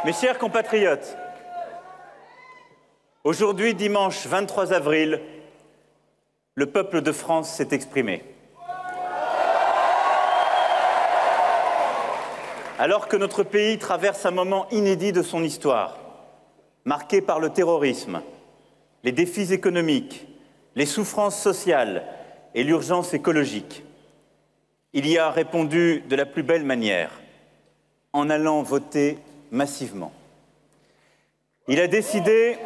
Mes chers compatriotes, aujourd'hui, dimanche 23 avril, le peuple de France s'est exprimé. Alors que notre pays traverse un moment inédit de son histoire, marqué par le terrorisme, les défis économiques, les souffrances sociales et l'urgence écologique, il y a répondu de la plus belle manière, en allant voter massivement. Il a décidé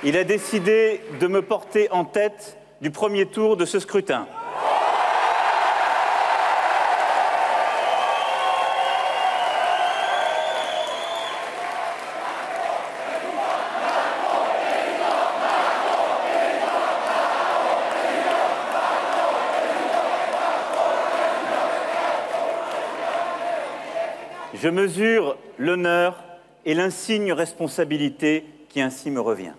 de me porter en tête du premier tour de ce scrutin. Je mesure l'honneur et l'insigne responsabilité qui ainsi me revient.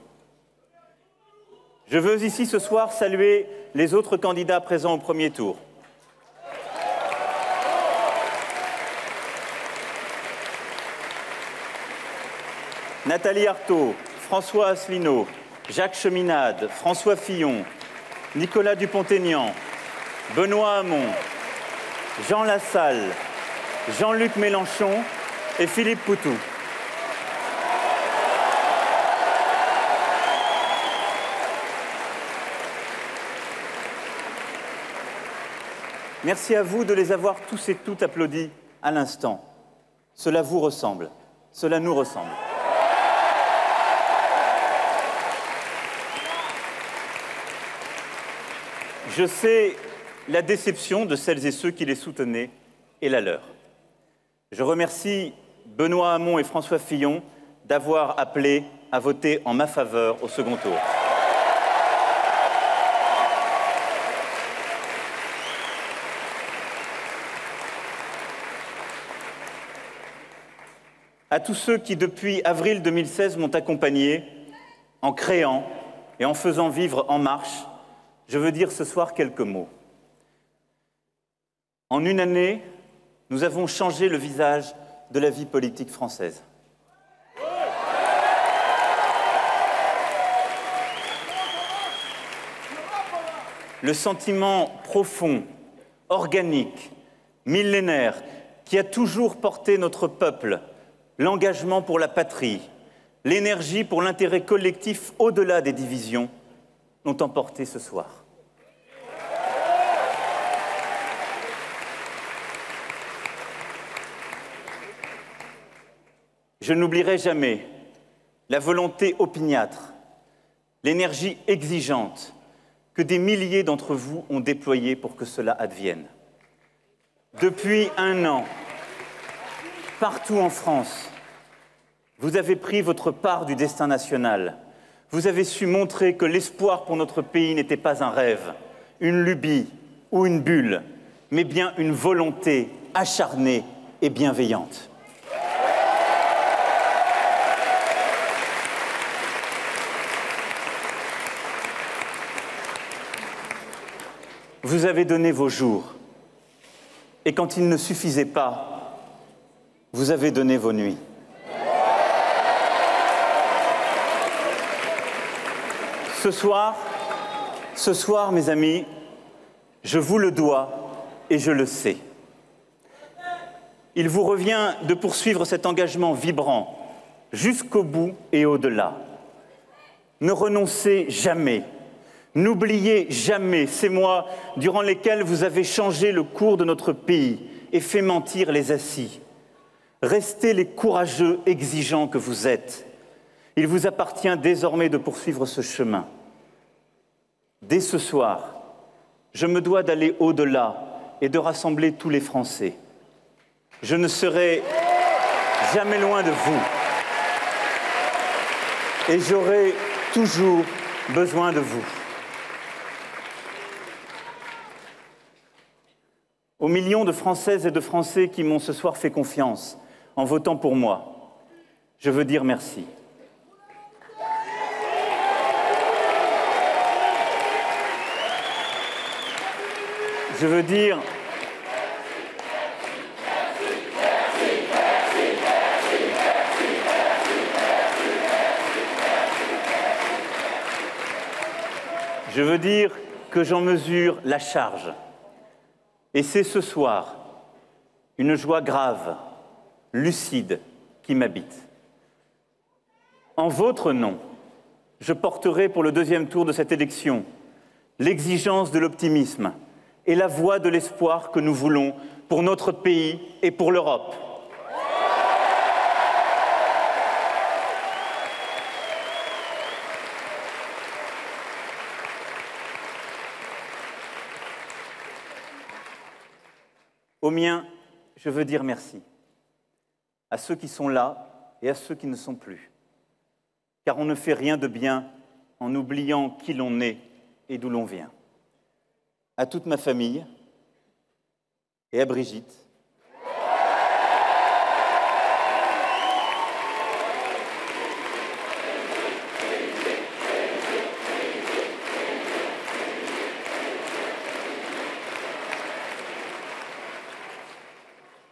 Je veux ici ce soir saluer les autres candidats présents au premier tour. Nathalie Arthaud, François Asselineau, Jacques Cheminade, François Fillon, Nicolas Dupont-Aignan, Benoît Hamon, Jean Lassalle, Jean-Luc Mélenchon et Philippe Poutou. Merci à vous de les avoir tous et toutes applaudis à l'instant. Cela vous ressemble, cela nous ressemble. Je sais la déception de celles et ceux qui les soutenaient et la leur. Je remercie Benoît Hamon et François Fillon d'avoir appelé à voter en ma faveur au second tour. À tous ceux qui, depuis avril 2016, m'ont accompagné en créant et en faisant vivre En Marche, je veux dire ce soir quelques mots. En une année, nous avons changé le visage de la vie politique française. Le sentiment profond, organique, millénaire, qui a toujours porté notre peuple, l'engagement pour la patrie, l'énergie pour l'intérêt collectif au-delà des divisions, l'ont emporté ce soir. Je n'oublierai jamais la volonté opiniâtre, l'énergie exigeante que des milliers d'entre vous ont déployée pour que cela advienne. Depuis un an, partout en France, vous avez pris votre part du destin national. Vous avez su montrer que l'espoir pour notre pays n'était pas un rêve, une lubie ou une bulle, mais bien une volonté acharnée et bienveillante. Vous avez donné vos jours, et quand il ne suffisait pas, vous avez donné vos nuits. Ce soir, mes amis, je vous le dois et je le sais. Il vous revient de poursuivre cet engagement vibrant jusqu'au bout et au-delà. Ne renoncez jamais. N'oubliez jamais ces mois durant lesquels vous avez changé le cours de notre pays et fait mentir les assis. Restez les courageux exigeants que vous êtes. Il vous appartient désormais de poursuivre ce chemin. Dès ce soir, je me dois d'aller au-delà et de rassembler tous les Français. Je ne serai jamais loin de vous. Et j'aurai toujours besoin de vous. Aux millions de Françaises et de Français qui m'ont ce soir fait confiance en votant pour moi, je veux dire merci. Je veux dire Je veux dire que j'en mesure la charge. Et c'est ce soir une joie grave, lucide, qui m'habite. En votre nom, je porterai pour le deuxième tour de cette élection l'exigence de l'optimisme et la voix de l'espoir que nous voulons pour notre pays et pour l'Europe. Aux miens, je veux dire merci à ceux qui sont là et à ceux qui ne sont plus. Car on ne fait rien de bien en oubliant qui l'on est et d'où l'on vient. À toute ma famille et à Brigitte.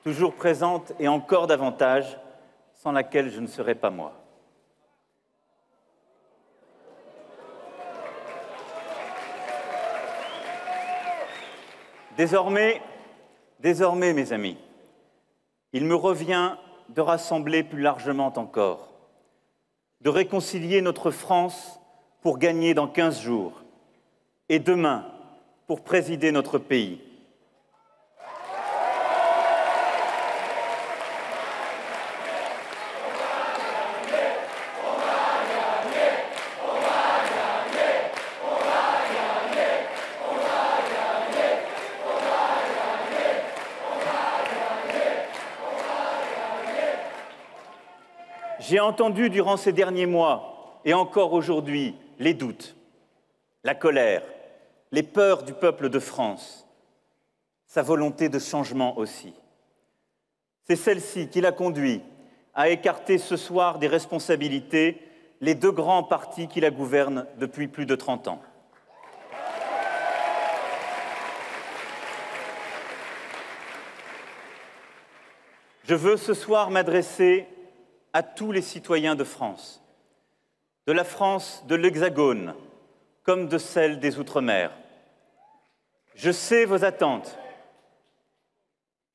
Toujours présente et encore davantage, sans laquelle je ne serais pas moi. Désormais, mes amis, il me revient de rassembler plus largement encore, de réconcilier notre France pour gagner dans 15 jours et demain pour présider notre pays. J'ai entendu durant ces derniers mois, et encore aujourd'hui, les doutes, la colère, les peurs du peuple de France, sa volonté de changement aussi. C'est celle-ci qui l'a conduit à écarter ce soir des responsabilités les deux grands partis qui la gouvernent depuis plus de 30 ans. Je veux ce soir m'adresser à tous les citoyens de France, de la France de l'Hexagone comme de celle des Outre-mer. Je sais vos attentes.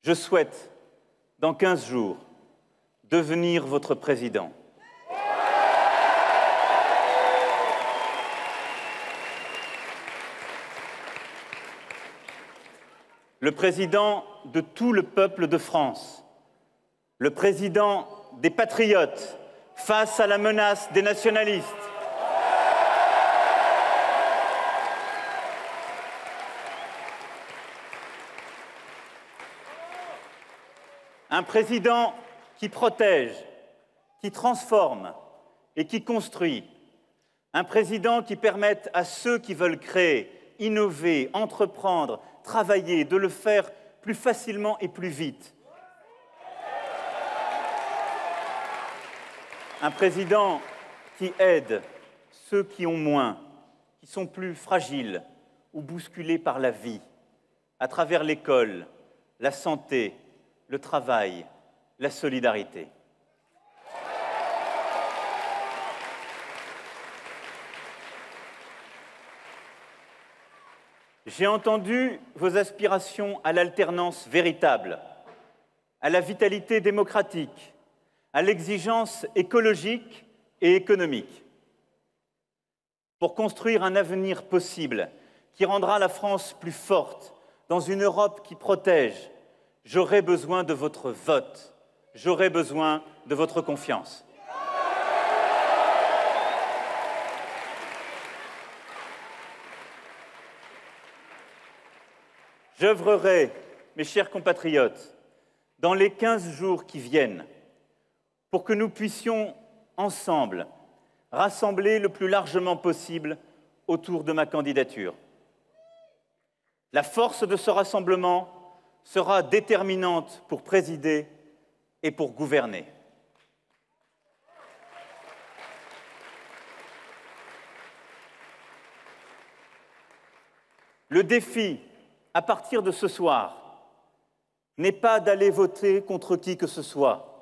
Je souhaite, dans 15 jours, devenir votre président. Le président de tout le peuple de France, le président des patriotes face à la menace des nationalistes. Un président qui protège, qui transforme et qui construit. Un président qui permette à ceux qui veulent créer, innover, entreprendre, travailler, de le faire plus facilement et plus vite. Un président qui aide ceux qui ont moins, qui sont plus fragiles ou bousculés par la vie, à travers l'école, la santé, le travail, la solidarité. J'ai entendu vos aspirations à l'alternance véritable, à la vitalité démocratique, à l'exigence écologique et économique, pour construire un avenir possible qui rendra la France plus forte dans une Europe qui protège. J'aurai besoin de votre vote, j'aurai besoin de votre confiance. J'œuvrerai, mes chers compatriotes, dans les 15 jours qui viennent, pour que nous puissions, ensemble, rassembler le plus largement possible autour de ma candidature. La force de ce rassemblement sera déterminante pour présider et pour gouverner. Le défi, à partir de ce soir, n'est pas d'aller voter contre qui que ce soit.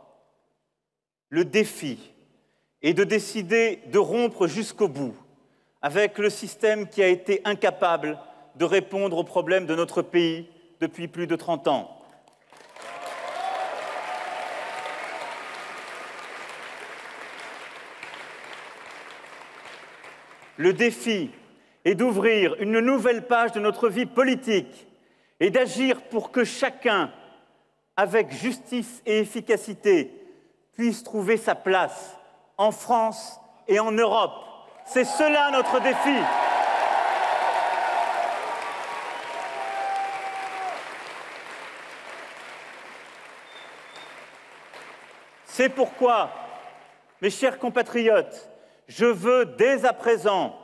Le défi est de décider de rompre jusqu'au bout avec le système qui a été incapable de répondre aux problèmes de notre pays depuis plus de 30 ans. Le défi est d'ouvrir une nouvelle page de notre vie politique et d'agir pour que chacun, avec justice et efficacité, puisse trouver sa place en France et en Europe. C'est cela notre défi. C'est pourquoi, mes chers compatriotes, je veux dès à présent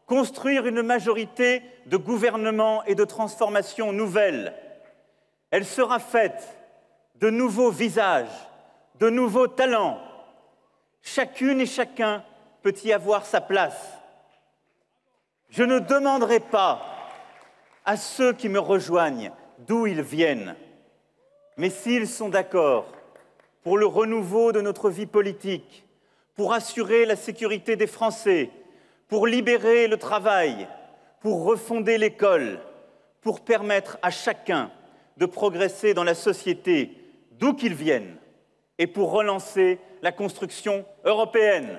construire une majorité de gouvernement et de transformation nouvelle. Elle sera faite de nouveaux visages, de nouveaux talents. Chacune et chacun peut y avoir sa place. Je ne demanderai pas à ceux qui me rejoignent d'où ils viennent, mais s'ils sont d'accord pour le renouveau de notre vie politique, pour assurer la sécurité des Français, pour libérer le travail, pour refonder l'école, pour permettre à chacun de progresser dans la société d'où qu'il vienne et pour relancer la construction européenne.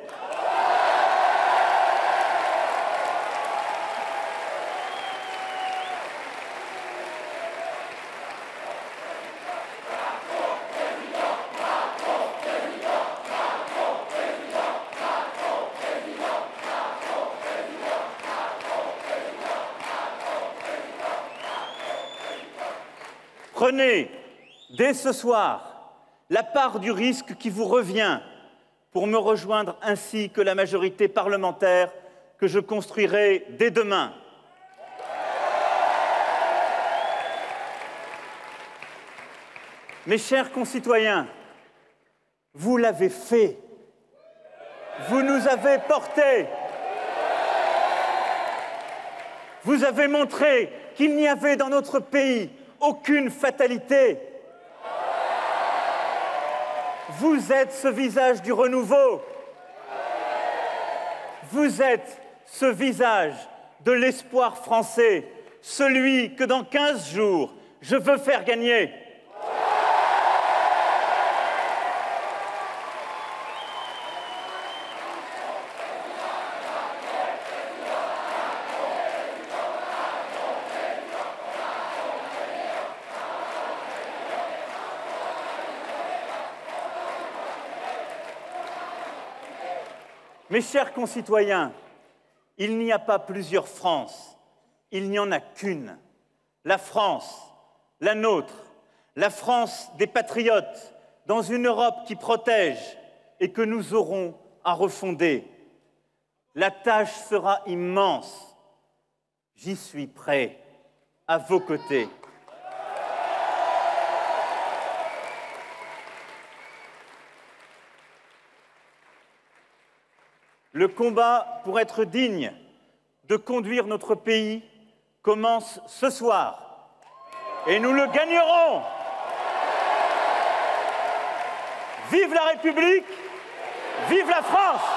Prenez, dès ce soir, la part du risque qui vous revient pour me rejoindre ainsi que la majorité parlementaire que je construirai dès demain. Mes chers concitoyens, vous l'avez fait. Vous nous avez portés. Vous avez montré qu'il n'y avait dans notre pays aucune fatalité. Vous êtes ce visage du renouveau. Vous êtes ce visage de l'espoir français, celui que dans 15 jours, je veux faire gagner. Mes chers concitoyens, il n'y a pas plusieurs France, il n'y en a qu'une. La France, la nôtre, la France des patriotes, dans une Europe qui protège et que nous aurons à refonder. La tâche sera immense. J'y suis prêt, à vos côtés. Le combat pour être digne de conduire notre pays commence ce soir et nous le gagnerons. Vive la République, vive la France!